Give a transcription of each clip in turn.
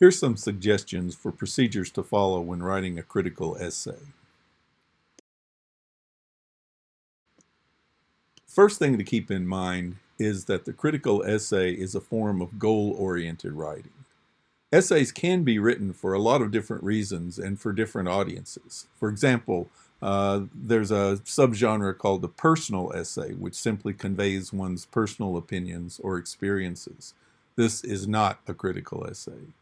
Here's some suggestions for procedures to follow when writing a critical essay. First thing to keep in mind is that the critical essay is a form of goal-oriented writing. Essays can be written for a lot of different reasons and for different audiences. For example, there's a subgenre called the personal essay, which simply conveys one's personal opinions or experiences. This is not a critical essay.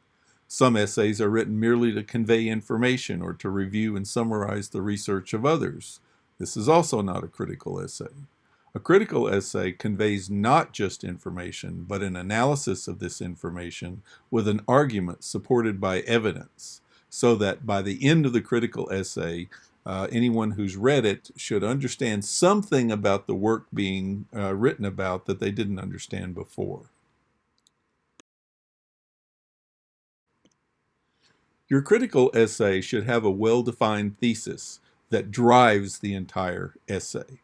Some essays are written merely to convey information or to review and summarize the research of others. This is also not a critical essay. A critical essay conveys not just information, but an analysis of this information with an argument supported by evidence, so that by the end of the critical essay, anyone who's read it should understand something about the work being written about that they didn't understand before. Your critical essay should have a well-defined thesis that drives the entire essay.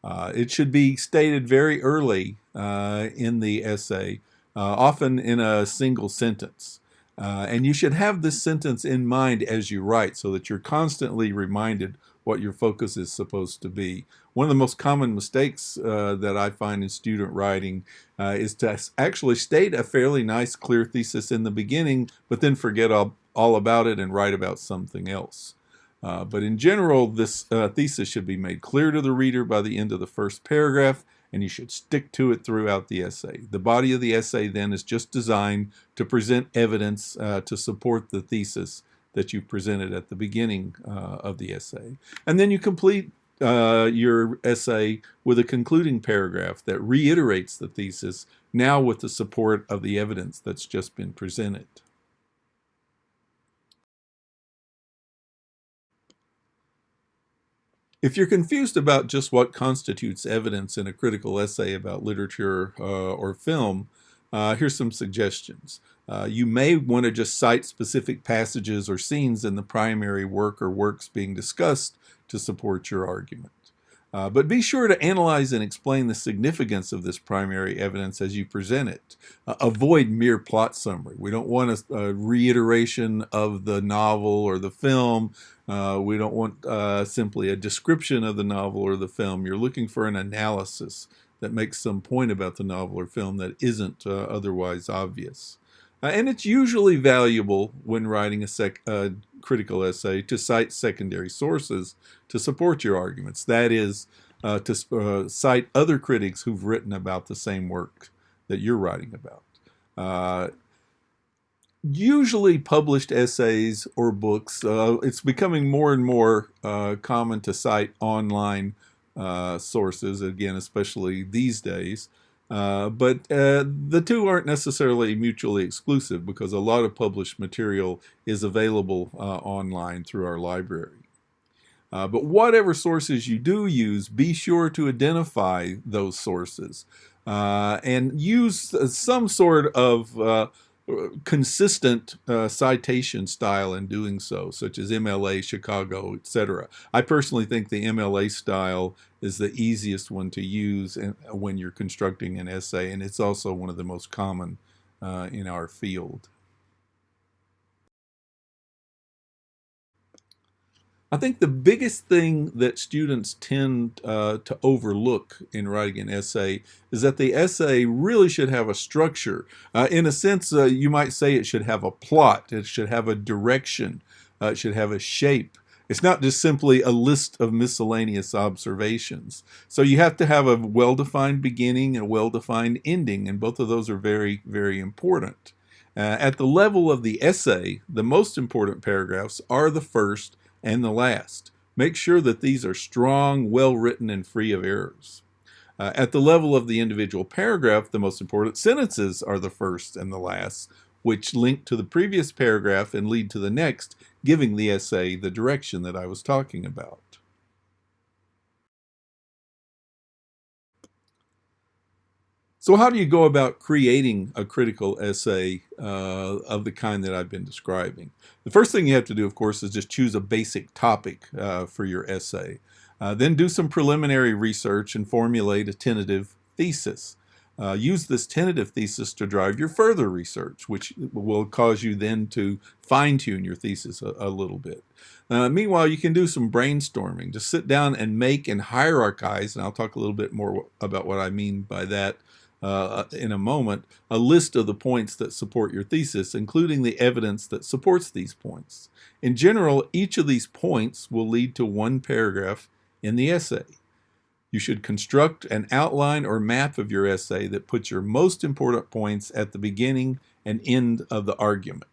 It should be stated very early in the essay, often in a single sentence. And you should have this sentence in mind as you write so that you're constantly reminded what your focus is supposed to be. One of the most common mistakes that I find in student writing is to actually state a fairly nice, clear thesis in the beginning, but then forget all about it and write about something else. But in general, this thesis should be made clear to the reader by the end of the first paragraph, and you should stick to it throughout the essay. The body of the essay then is just designed to present evidence to support the thesis that you presented at the beginning of the essay. And then you complete your essay with a concluding paragraph that reiterates the thesis, now with the support of the evidence that's just been presented. If you're confused about just what constitutes evidence in a critical essay about literature or film, here's some suggestions. You may want to just cite specific passages or scenes in the primary work or works being discussed to support your argument. But be sure to analyze and explain the significance of this primary evidence as you present it. Avoid mere plot summary. We don't want a reiteration of the novel or the film. We don't want simply a description of the novel or the film. You're looking for an analysis that makes some point about the novel or film that isn't otherwise obvious. And it's usually valuable when writing a critical essay to cite secondary sources to support your arguments. That is, to cite other critics who've written about the same work that you're writing about. Usually published essays or books, it's becoming more and more common to cite online sources, again, especially these days. But the two aren't necessarily mutually exclusive because a lot of published material is available online through our library. But whatever sources you do use, be sure to identify those sources and use some sort of consistent citation style in doing so, such as MLA, Chicago, etc. I personally think the MLA style is the easiest one to use when you're constructing an essay, and it's also one of the most common in our field. I think the biggest thing that students tend to overlook in writing an essay is that the essay really should have a structure. In a sense, you might say it should have a plot, it should have a direction, it should have a shape. It's not just simply a list of miscellaneous observations. So you have to have a well-defined beginning and a well-defined ending, and both of those are very, very important. At the level of the essay, the most important paragraphs are the first and the last. Make sure that these are strong, well-written, and free of errors. At the level of the individual paragraph, the most important sentences are the first and the last, which link to the previous paragraph and lead to the next, giving the essay the direction that I was talking about. So how do you go about creating a critical essay of the kind that I've been describing? The first thing you have to do, of course, is just choose a basic topic for your essay. Then do some preliminary research and formulate a tentative thesis. use this tentative thesis to drive your further research, which will cause you then to fine-tune your thesis a little bit. Meanwhile, you can do some brainstorming. Just sit down and make and hierarchize, and I'll talk a little bit more about what I mean by that in a moment, a list of the points that support your thesis, including the evidence that supports these points. In general, each of these points will lead to one paragraph in the essay. You should construct an outline or map of your essay that puts your most important points at the beginning and end of the argument.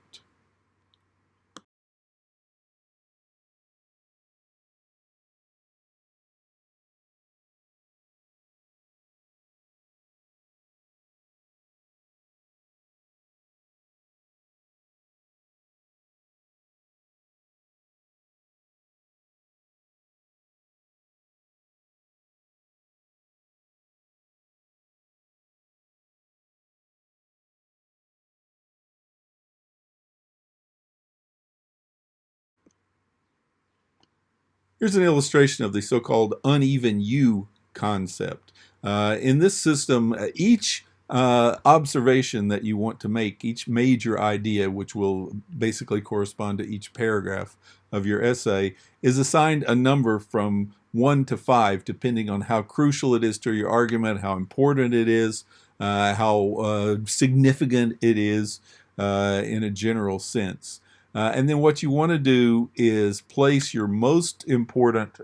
Here's an illustration of the so-called uneven U concept. In this system, each observation that you want to make, each major idea, which will basically correspond to each paragraph of your essay, is assigned a number from 1 to 5, depending on how crucial it is to your argument, how important it is, how significant it is in a general sense. And then what you want to do is place your most important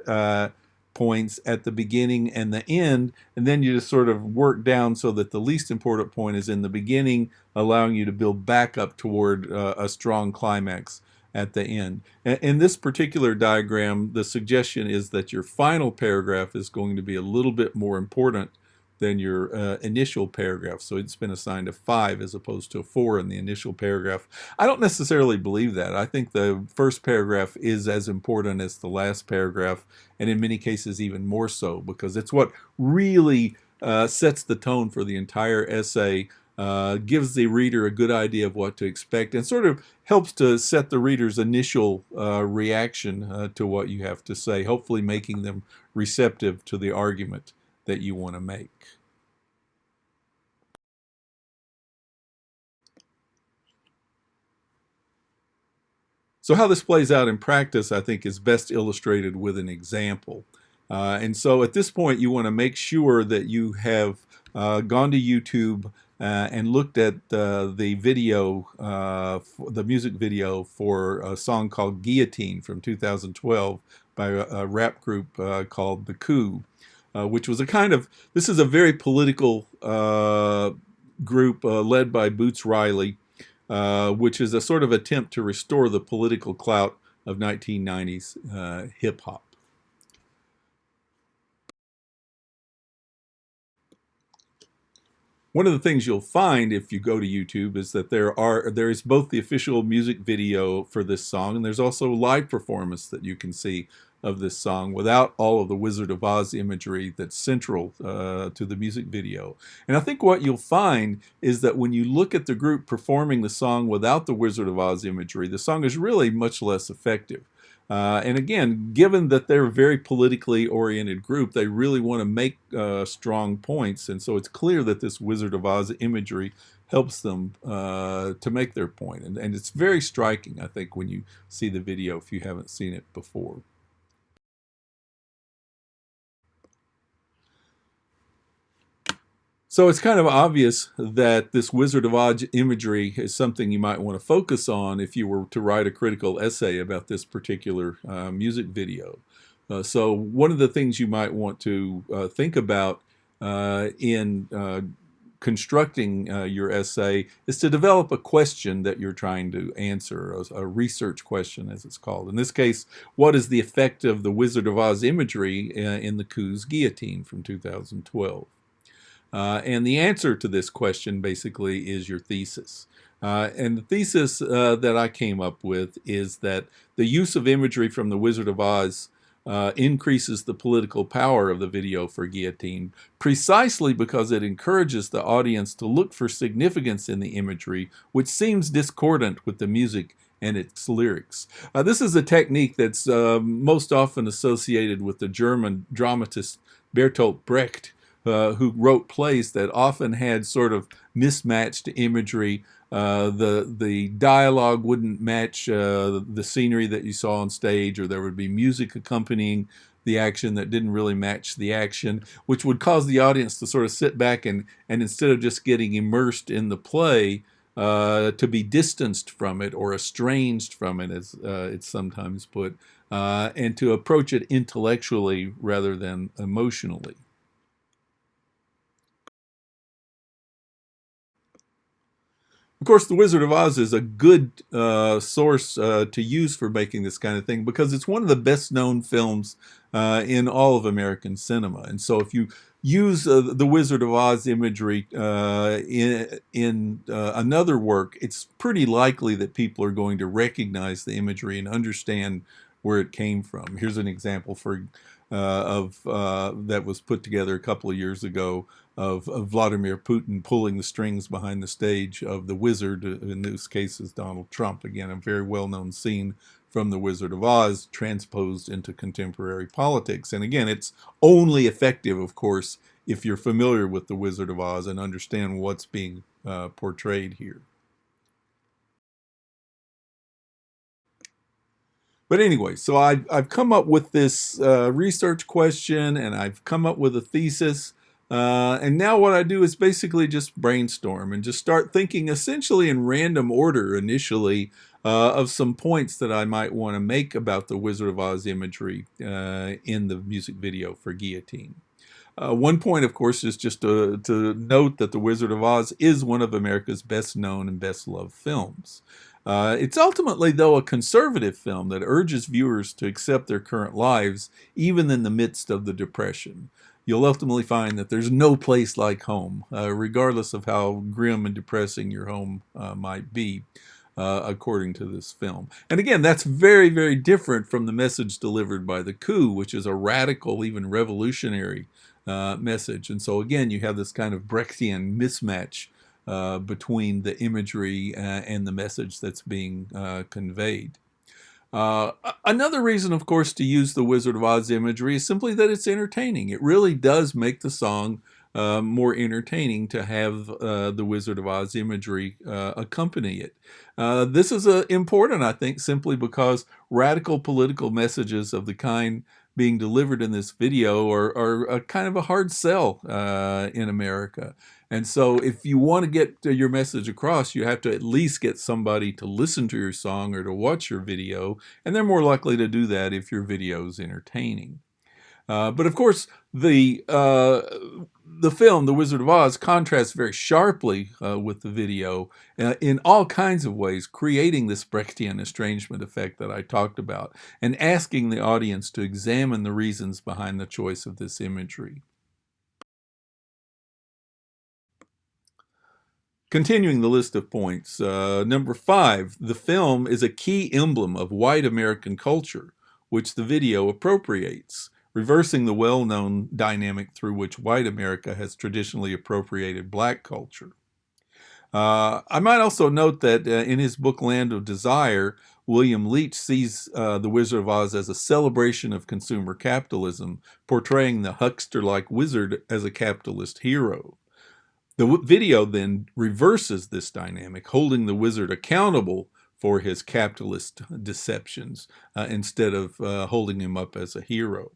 points at the beginning and the end, and then you just sort of work down so that the least important point is in the beginning, allowing you to build back up toward a strong climax at the end. In this particular diagram, the suggestion is that your final paragraph is going to be a little bit more important than your initial paragraph. So it's been assigned a 5 as opposed to a 4 in the initial paragraph. I don't necessarily believe that. I think the first paragraph is as important as the last paragraph, and in many cases even more so, because it's what really sets the tone for the entire essay, gives the reader a good idea of what to expect, and sort of helps to set the reader's initial reaction to what you have to say, hopefully making them receptive to the argument that you want to make. So how this plays out in practice, I think, is best illustrated with an example. And so at this point, you want to make sure that you have gone to YouTube and looked at the video, the music video for a song called Guillotine from 2012 by a rap group called The Coup. Which was this is a very political group led by Boots Riley, which is a sort of attempt to restore the political clout of 1990s hip-hop. One of the things you'll find if you go to YouTube is that there is both the official music video for this song, and there's also live performance that you can see of this song without all of the Wizard of Oz imagery that's central to the music video. And I think what you'll find is that when you look at the group performing the song without the Wizard of Oz imagery, the song is really much less effective. And again, given that they're a very politically oriented group, they really want to make strong points. And so it's clear that this Wizard of Oz imagery helps them to make their point. And it's very striking, I think, when you see the video if you haven't seen it before. So it's kind of obvious that this Wizard of Oz imagery is something you might want to focus on if you were to write a critical essay about this particular music video. So one of the things you might want to think about in constructing your essay is to develop a question that you're trying to answer, a research question as it's called. In this case, what is the effect of the Wizard of Oz imagery in the Coup's Guillotine from 2012? And the answer to this question basically is your thesis. And the thesis that I came up with is that the use of imagery from the Wizard of Oz increases the political power of the video for Guillotine precisely because it encourages the audience to look for significance in the imagery, which seems discordant with the music and its lyrics. This is a technique that's most often associated with the German dramatist Bertolt Brecht, wrote plays that often had sort of mismatched imagery. The dialogue wouldn't match the scenery that you saw on stage, or there would be music accompanying the action that didn't really match the action, which would cause the audience to sort of sit back and instead of just getting immersed in the play, to be distanced from it or estranged from it, as it's sometimes put, and to approach it intellectually rather than emotionally. Of course, The Wizard of Oz is a good source to use for making this kind of thing because it's one of the best known films in all of American cinema. And so if you use The Wizard of Oz imagery in another work, it's pretty likely that people are going to recognize the imagery and understand where it came from. Here's an example that was put together a couple of years ago of Vladimir Putin pulling the strings behind the stage of the wizard. In this case is Donald Trump. Again, a very well-known scene from The Wizard of Oz transposed into contemporary politics. And again, it's only effective, of course, if you're familiar with The Wizard of Oz and understand what's being portrayed here. But anyway, so I've come up with this research question, and I've come up with a thesis. And now what I do is basically just brainstorm and just start thinking essentially in random order initially of some points that I might want to make about the Wizard of Oz imagery in the music video for Guillotine. One point, of course, is just to note that The Wizard of Oz is one of America's best known and best loved films. It's ultimately, though, a conservative film that urges viewers to accept their current lives, even in the midst of the Depression. You'll ultimately find that there's no place like home, regardless of how grim and depressing your home might be, according to this film. And again, that's very, very different from the message delivered by The Coup, which is a radical, even revolutionary message. And so again, you have this kind of Brechtian mismatch between the imagery and the message that's being conveyed. Another reason, of course, to use the Wizard of Oz imagery is simply that it's entertaining. It really does make the song more entertaining to have the Wizard of Oz imagery accompany it. This is important, I think, simply because radical political messages of the kind being delivered in this video are a kind of a hard sell in America. And so if you want to get your message across, you have to at least get somebody to listen to your song or to watch your video, and they're more likely to do that if your video is entertaining. But of course, the film, The Wizard of Oz, contrasts very sharply with the video in all kinds of ways, creating this Brechtian estrangement effect that I talked about, and asking the audience to examine the reasons behind the choice of this imagery. Continuing the list of points, number 5, the film is a key emblem of white American culture, which the video appropriates, reversing the well-known dynamic through which white America has traditionally appropriated black culture. I might also note that in his book Land of Desire, William Leach sees The Wizard of Oz as a celebration of consumer capitalism, portraying the huckster-like wizard as a capitalist hero. The video then reverses this dynamic, holding the wizard accountable for his capitalist deceptions instead of holding him up as a hero.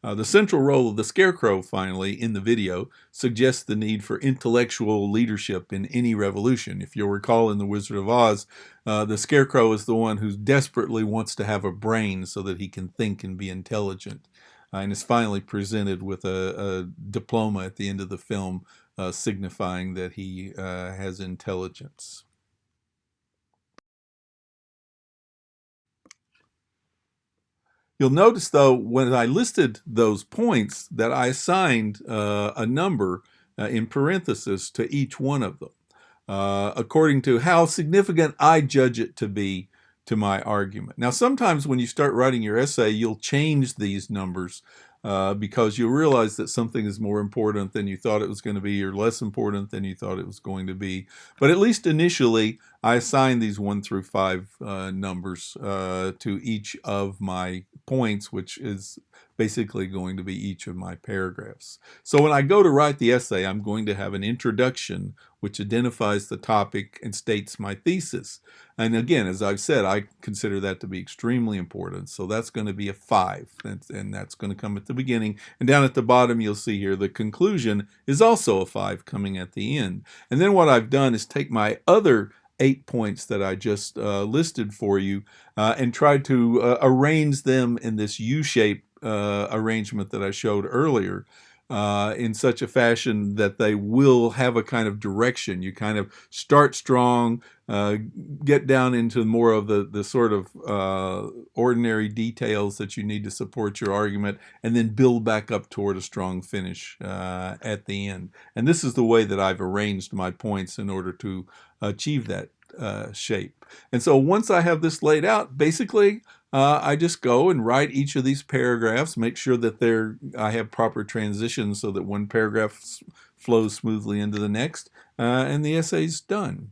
The central role of the Scarecrow, finally, in the video, suggests the need for intellectual leadership in any revolution. If you'll recall in The Wizard of Oz, the Scarecrow is the one who desperately wants to have a brain so that he can think and be intelligent, and is finally presented with a diploma at the end of the film signifying that he has intelligence. You'll notice, though, when I listed those points that I assigned a number in parentheses to each one of them, according to how significant I judge it to be to my argument. Now, sometimes when you start writing your essay, you'll change these numbers because you'll realize that something is more important than you thought it was going to be, or less important than you thought it was going to be. But at least initially, I assigned these 1 through 5 numbers to each of my points, which is basically going to be each of my paragraphs. So when I go to write the essay, I'm going to have an introduction which identifies the topic and states my thesis. And again, as I've said, I consider that to be extremely important. So that's going to be a 5, and that's going to come at the beginning. And down at the bottom, you'll see here the conclusion is also a 5 coming at the end. And then what I've done is take my other 8 points that I just listed for you and tried to arrange them in this U-shape arrangement that I showed earlier. In such a fashion that they will have a kind of direction. You kind of start strong, get down into more of the sort of ordinary details that you need to support your argument, and then build back up toward a strong finish at the end. And this is the way that I've arranged my points in order to achieve that shape. And so once I have this laid out, basically I just go and write each of these paragraphs, make sure that I have proper transitions so that one paragraph flows smoothly into the next, and the essay's done.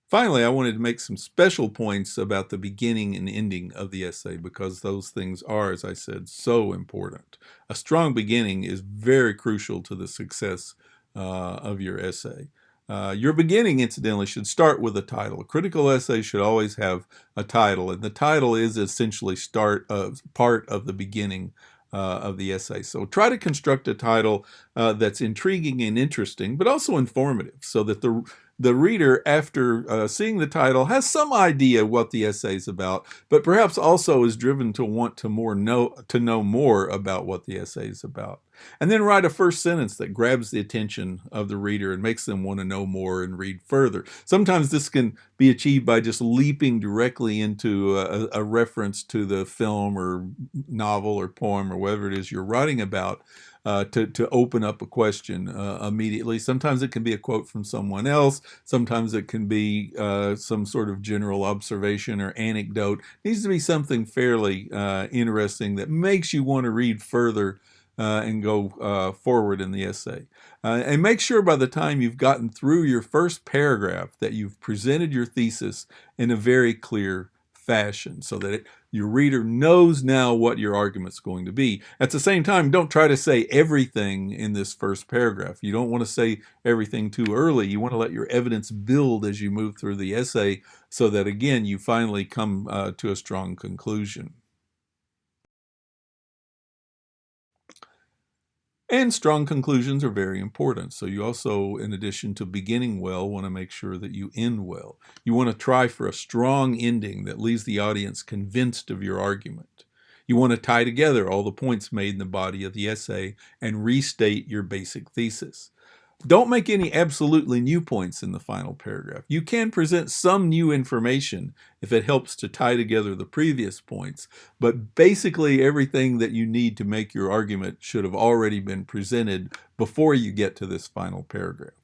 Finally, I wanted to make some special points about the beginning and ending of the essay because those things are, as I said, so important. A strong beginning is very crucial to the success of your essay. Your beginning, incidentally, should start with a title. A critical essay should always have a title, and the title is essentially part of the beginning of the essay. So try to construct a title that's intriguing and interesting, but also informative, so that the reader, after seeing the title, has some idea what the essay is about, but perhaps also is driven to want to know more about what the essay is about. And then write a first sentence that grabs the attention of the reader and makes them want to know more and read further. Sometimes this can be achieved by just leaping directly into a reference to the film or novel or poem or whatever it is you're writing about. To open up a question immediately. Sometimes it can be a quote from someone else. Sometimes it can be some sort of general observation or anecdote. It needs to be something fairly interesting that makes you want to read further and go forward in the essay. And make sure by the time you've gotten through your first paragraph that you've presented your thesis in a very clear fashion so that your reader knows now what your argument's going to be. At the same time, don't try to say everything in this first paragraph. You don't want to say everything too early. You want to let your evidence build as you move through the essay so that, again, you finally come to a strong conclusion. And strong conclusions are very important. So you also, in addition to beginning well, want to make sure that you end well. You want to try for a strong ending that leaves the audience convinced of your argument. You want to tie together all the points made in the body of the essay and restate your basic thesis. Don't make any absolutely new points in the final paragraph. You can present some new information if it helps to tie together the previous points, but basically everything that you need to make your argument should have already been presented before you get to this final paragraph.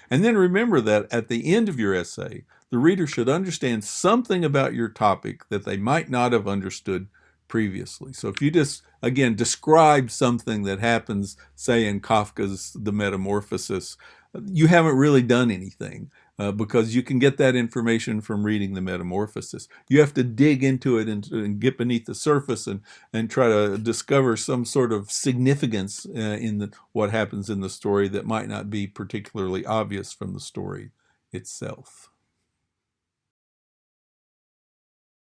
And then remember that at the end of your essay, the reader should understand something about your topic that they might not have understood previously. So if you just, again, describe something that happens, say, in Kafka's The Metamorphosis, you haven't really done anything because you can get that information from reading The Metamorphosis. You have to dig into it and get beneath the surface and try to discover some sort of significance in what happens in the story that might not be particularly obvious from the story itself.